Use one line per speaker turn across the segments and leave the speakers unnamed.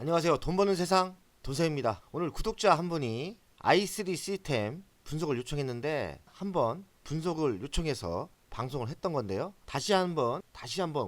안녕하세요. 돈 버는 세상 돈세입니다. 오늘 구독자 한 분이 i3 시스템 분석을 요청했는데 한번 분석을 요청해서 방송을 했던 건데요. 다시 한번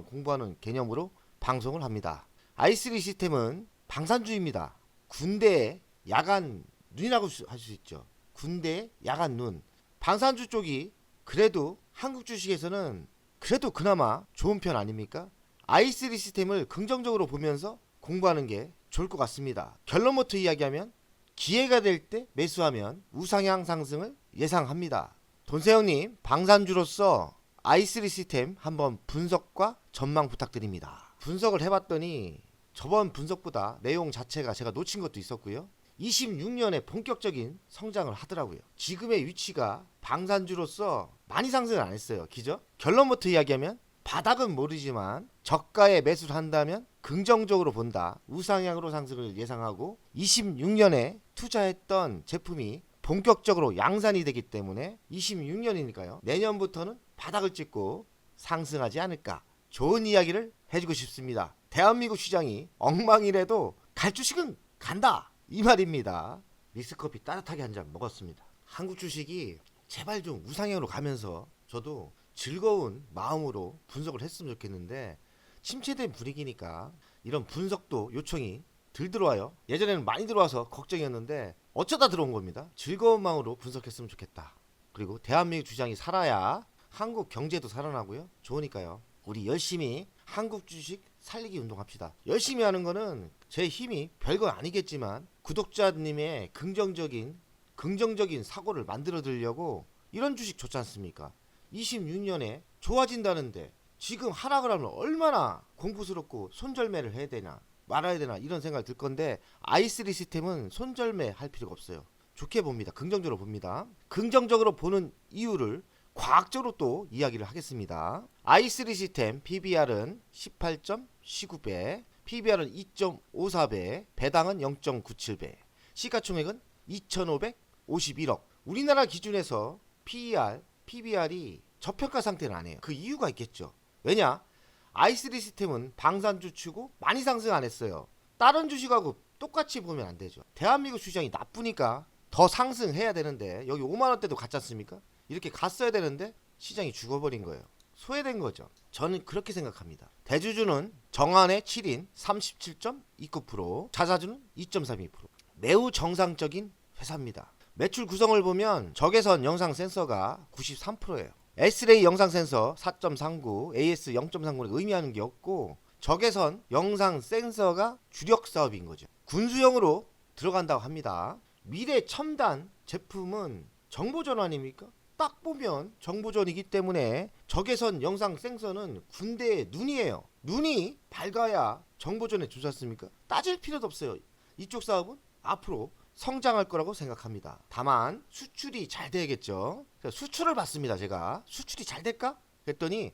공부하는 개념으로 방송을 합니다. i3 시스템은 방산주의입니다. 군대의 야간 눈이라고 할 수 있죠. 군대의 야간 눈. 방산주 쪽이 그래도 한국 주식에서는 그래도 그나마 좋은 편 아닙니까? i3 시스템을 긍정적으로 보면서 공부하는 게 좋을 것 같습니다. 결론부터 이야기하면 기회가 될 때 매수하면 우상향 상승을 예상합니다. 돈세형님, 방산주로서 i3 시스템 한번 분석과 전망 부탁드립니다. 분석을 해봤더니 저번 분석보다 내용 자체가 제가 놓친 것도 있었고요. 26년에 본격적인 성장을 하더라고요. 지금의 위치가 방산주로서 많이 상승을 안 했어요. 기죠? 결론부터 이야기하면 바닥은 모르지만 저가에 매수를 한다면 긍정적으로 본다. 우상향으로 상승을 예상하고 26년에 투자했던 제품이 본격적으로 양산이 되기 때문에 26년이니까요. 내년부터는 바닥을 찍고 상승하지 않을까. 좋은 이야기를 해주고 싶습니다. 대한민국 시장이 엉망이라도 갈 주식은 간다. 이 말입니다. 믹스커피 따뜻하게 한 잔 먹었습니다. 한국 주식이 제발 좀 우상향으로 가면서 저도 즐거운 마음으로 분석을 했으면 좋겠는데 침체된 분위기니까 이런 분석도 요청이 덜 들어와요. 예전에는 많이 들어와서 걱정이었는데 어쩌다 들어온 겁니다. 즐거운 마음으로 분석했으면 좋겠다. 그리고 대한민국 주장이 살아야 한국 경제도 살아나고요. 좋으니까요. 우리 열심히 한국 주식 살리기 운동합시다. 열심히 하는 거는 제 힘이 별거 아니겠지만 구독자님의 긍정적인 사고를 만들어 드리려고 이런 주식 좋지 않습니까? 26년에 좋아진다는데 지금 하락을 하면 얼마나 공부스럽고 손절매를 해야 되나 말아야 되나 이런 생각이 들 건데 i3 시스템은 손절매 할 필요가 없어요. 좋게 봅니다. 긍정적으로 봅니다. 긍정적으로 보는 이유를 과학적으로 또 이야기를 하겠습니다. i3 시스템 PBR은 18.19배, PBR은 2.54배, 배당은 0.97배, 시가총액은 2,551억. 우리나라 기준에서 PBR이 저평가 상태는 아니에요. 그 이유가 있겠죠. 왜냐? i3 시스템은 방산주 치고 많이 상승 안 했어요. 다른 주식하고 똑같이 보면 안 되죠. 대한민국 시장이 나쁘니까 더 상승해야 되는데 여기 5만원대도 갔지 않습니까? 이렇게 갔어야 되는데 시장이 죽어버린 거예요. 소외된 거죠. 저는 그렇게 생각합니다. 대주주는 정한의 7인 37.29%, 자사주는 2.32%. 매우 정상적인 회사입니다. 매출 구성을 보면 적외선 영상 센서가 93%예요. S레이 영상 센서 4.39, AS 0.39는 의미하는 게 없고 적외선 영상 센서가 주력 사업인 거죠. 군수용으로 들어간다고 합니다. 미래 첨단 제품은 정보전 아닙니까? 딱 보면 정보전이기 때문에 적외선 영상 센서는 군대의 눈이에요. 눈이 밝아야 정보전에 좋지 않습니까? 따질 필요도 없어요. 이쪽 사업은 앞으로 성장할 거라고 생각합니다. 다만 수출이 잘 돼야겠죠. 수출을 봤습니다. 제가 수출이 잘 될까? 그랬더니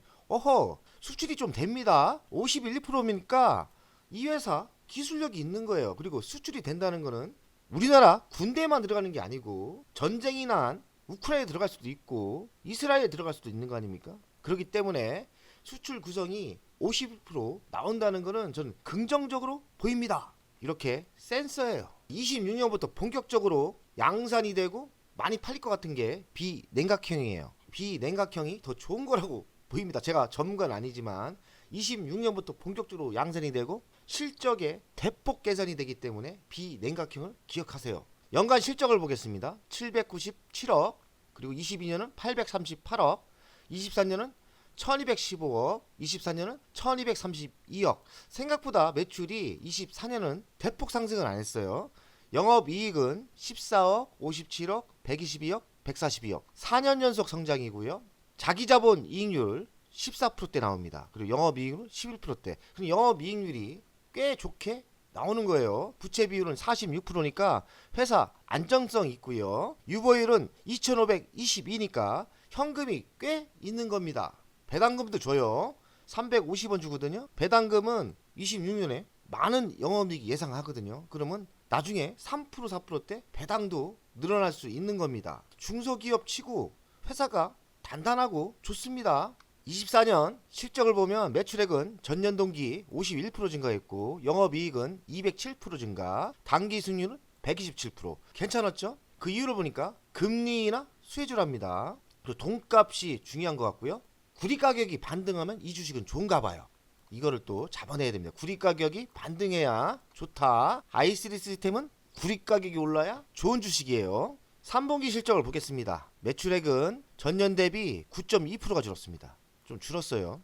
수출이 좀 됩니다. 51, 2%니까 이 회사 기술력이 있는 거예요. 그리고 수출이 된다는 거는 우리나라 군대에만 들어가는 게 아니고 전쟁이 난 우크라이나에 들어갈 수도 있고 이스라엘에 들어갈 수도 있는 거 아닙니까? 그렇기 때문에 수출 구성이 50% 나온다는 거는 저는 긍정적으로 보입니다. 이렇게 센서예요. 26년부터 본격적으로 양산이 되고 많이 팔릴 것 같은 게 비냉각형이에요. 비냉각형이 더 좋은 거라고 보입니다. 제가 전문가는 아니지만 26년부터 본격적으로 양산이 되고 실적에 대폭 개선이 되기 때문에 비냉각형을 기억하세요. 연간 실적을 보겠습니다. 797억, 그리고 22년은 838억, 23년은 1215억, 24년은 1232억. 생각보다 매출이 24년은 대폭 상승을 안 했어요. 영업이익은 14억, 57억, 122억, 142억. 4년 연속 성장이고요. 자기자본 이익률 14%대 나옵니다. 그리고 영업이익률 11%대. 그럼 영업이익률이 꽤 좋게 나오는 거예요. 부채 비율은 46%니까 회사 안정성 있고요. 유보율은 2522니까 현금이 꽤 있는 겁니다. 배당금도 줘요. 350원 주거든요. 배당금은 26년에 많은 영업이익 예상하거든요. 그러면 나중에 3% 4%대 배당도 늘어날 수 있는 겁니다. 중소기업 치고 회사가 단단하고 좋습니다. 24년 실적을 보면 매출액은 전년 동기 51% 증가했고 영업이익은 207% 증가, 당기 수익률은 127%. 괜찮았죠? 그 이유를 보니까 금리나 수혜주랍니다. 그리고 돈값이 중요한 것 같고요. 구리 가격이 반등하면 이 주식은 좋은가 봐요. 이거를 또 잡아내야 됩니다. 구리 가격이 반등해야 좋다. i3 시스템은 구리 가격이 올라야 좋은 주식이에요. 3분기 실적을 보겠습니다. 매출액은 전년 대비 9.2%가 줄었습니다. 좀 줄었어요.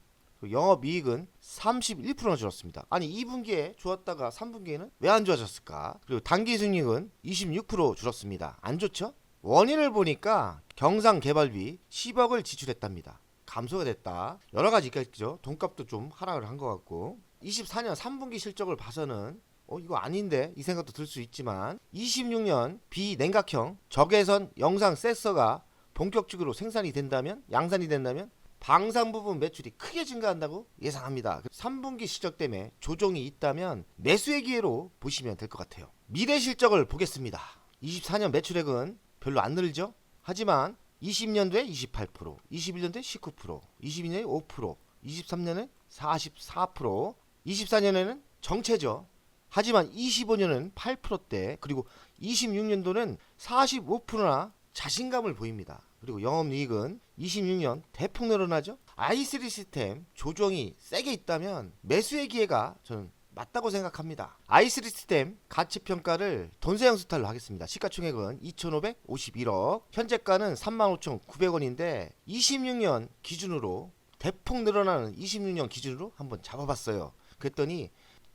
영업이익은 31%나 줄었습니다. 아니 2분기에 좋았다가 3분기에는 왜 안 좋아졌을까? 그리고 당기순이익은 26% 줄었습니다. 안 좋죠? 원인을 보니까 경상개발비 10억을 지출했답니다. 감소가 됐다. 여러 가지 있겠죠. 돈값도 좀 하락을 한 것 같고 24년 3분기 실적을 봐서는 이거 아닌데 이 생각도 들 수 있지만 26년 비냉각형 적외선 영상 센서가 본격적으로 생산이 된다면 양산이 된다면 방산 부분 매출이 크게 증가한다고 예상합니다. 3분기 실적 때문에 조정이 있다면 매수의 기회로 보시면 될 것 같아요. 미래 실적을 보겠습니다. 24년 매출액은 별로 안 늘죠. 하지만 20년도에 28%, 21년도에 19%, 22년에 5%, 23년에 44%, 24년에는 정체죠. 하지만 25년은 8%대, 그리고 26년도는 45%나 자신감을 보입니다. 그리고 영업이익은 26년 대폭 늘어나죠. i3 시스템 조정이 세게 있다면 매수의 기회가 저는 맞다고 생각합니다. i3 시스템 가치평가를 돈세형 스타일로 하겠습니다. 시가총액은 2,551억, 현재가는 35,900원인데 26년 기준으로 대폭 늘어나는 26년 기준으로 한번 잡아봤어요. 그랬더니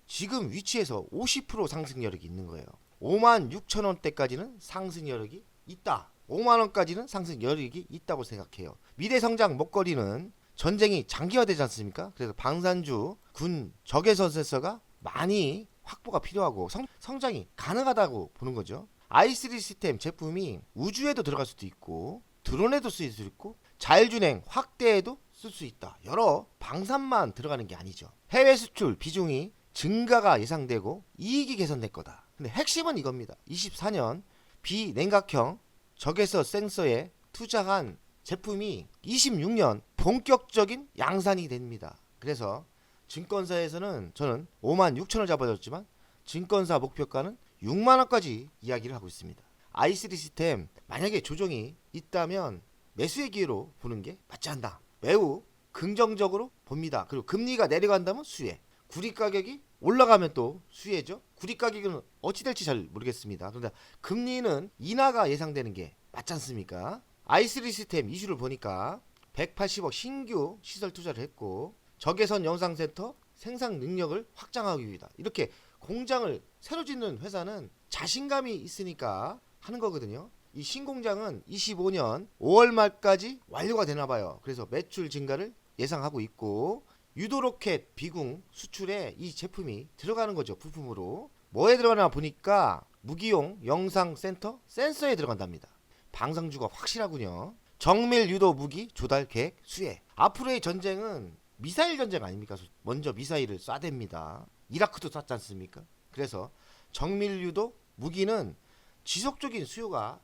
지금 위치에서 50% 상승 여력이 있는 거예요. 56,000원대까지는 상승 여력이 있다. 5만원까지는 상승 여력이 있다고 생각해요. 미래 성장 먹거리는 전쟁이 장기화되지 않습니까? 그래서 방산주, 군, 적외선 센서가 많이 확보가 필요하고 성장이 가능하다고 보는 거죠. i3 시스템 제품이 우주에도 들어갈 수도 있고 드론에도 쓰일 수 있고 자율주행 확대에도 쓸 수 있다. 여러 방산만 들어가는 게 아니죠. 해외 수출 비중이 증가가 예상되고 이익이 개선될 거다. 근데 핵심은 이겁니다. 24년 비냉각형 적외선 센서에 투자한 제품이 26년 본격적인 양산이 됩니다. 그래서 증권사에서는 저는 56,000원 잡아줬지만 증권사 목표가는 6만원까지 이야기를 하고 있습니다. i3 시스템 만약에 조정이 있다면 매수의 기회로 보는 게 맞지 않나. 매우 긍정적으로 봅니다. 그리고 금리가 내려간다면 수혜, 구리 가격이 올라가면 또 수혜죠. 구리 가격은 어찌 될지 잘 모르겠습니다. 그런데 금리는 인하가 예상되는 게 맞지 않습니까? i3 시스템 이슈를 보니까 180억 신규 시설 투자를 했고 적외선 영상센터 생산 능력을 확장하기 위하다. 이렇게 공장을 새로 짓는 회사는 자신감이 있으니까 하는 거거든요. 이 신공장은 25년 5월 말까지 완료가 되나 봐요. 그래서 매출 증가를 예상하고 있고 유도로켓 비궁 수출에 이 제품이 들어가는 거죠. 부품으로. 뭐에 들어가나 보니까 무기용 영상센터 센서에 들어간답니다. 방산주가 확실하군요. 정밀 유도 무기 조달 계획 수혜. 앞으로의 전쟁은 미사일 전쟁 아닙니까? 먼저 미사일을 쏴댑니다. 이라크도 쐈지 않습니까? 그래서 정밀 유도 무기는 지속적인 수요가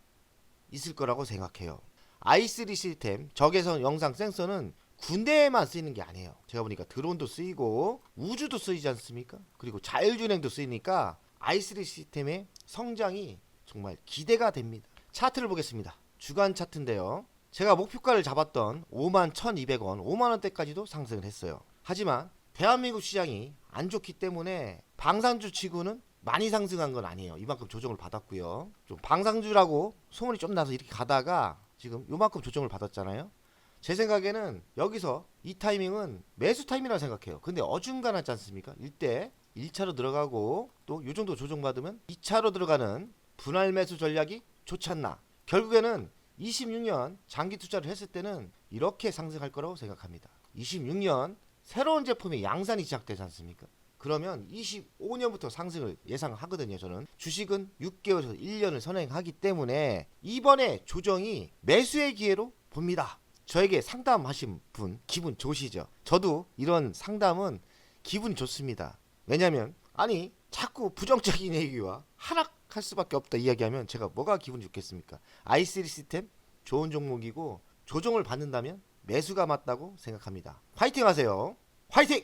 있을 거라고 생각해요. i3 시스템 적외선 영상 센서는 군대에만 쓰이는 게 아니에요. 제가 보니까 드론도 쓰이고 우주도 쓰이지 않습니까? 그리고 자율주행도 쓰이니까 i3 시스템의 성장이 정말 기대가 됩니다. 차트를 보겠습니다. 주간 차트인데요. 제가 목표가를 잡았던 51,200원, 5만원대까지도 상승을 했어요. 하지만 대한민국 시장이 안 좋기 때문에 방산주 치고는 많이 상승한 건 아니에요. 이만큼 조정을 받았고요. 좀 방산주라고 소문이 좀 나서 이렇게 가다가 지금 요만큼 조정을 받았잖아요. 제 생각에는 여기서 이 타이밍은 매수 타이밍이라고 생각해요. 근데 어중간하지 않습니까? 이때 1차로 들어가고 또 요 정도 조정받으면 2차로 들어가는 분할 매수 전략이 좋지 않나. 결국에는 26년 장기 투자를 했을 때는 이렇게 상승할 거라고 생각합니다. 26년 새로운 제품의 양산이 시작되지 않습니까? 그러면 25년부터 상승을 예상하거든요. 저는 주식은 6개월에서 1년을 선행하기 때문에 이번에 조정이 매수의 기회로 봅니다. 저에게 상담하신 분 기분 좋으시죠? 저도 이런 상담은 기분이 좋습니다. 왜냐면 아니 자꾸 부정적인 얘기와 하락할 수밖에 없다 이야기하면 제가 뭐가 기분이 좋겠습니까? i3 시스템 좋은 종목이고 조정을 받는다면 매수가 맞다고 생각합니다. 화이팅 하세요. 화이팅!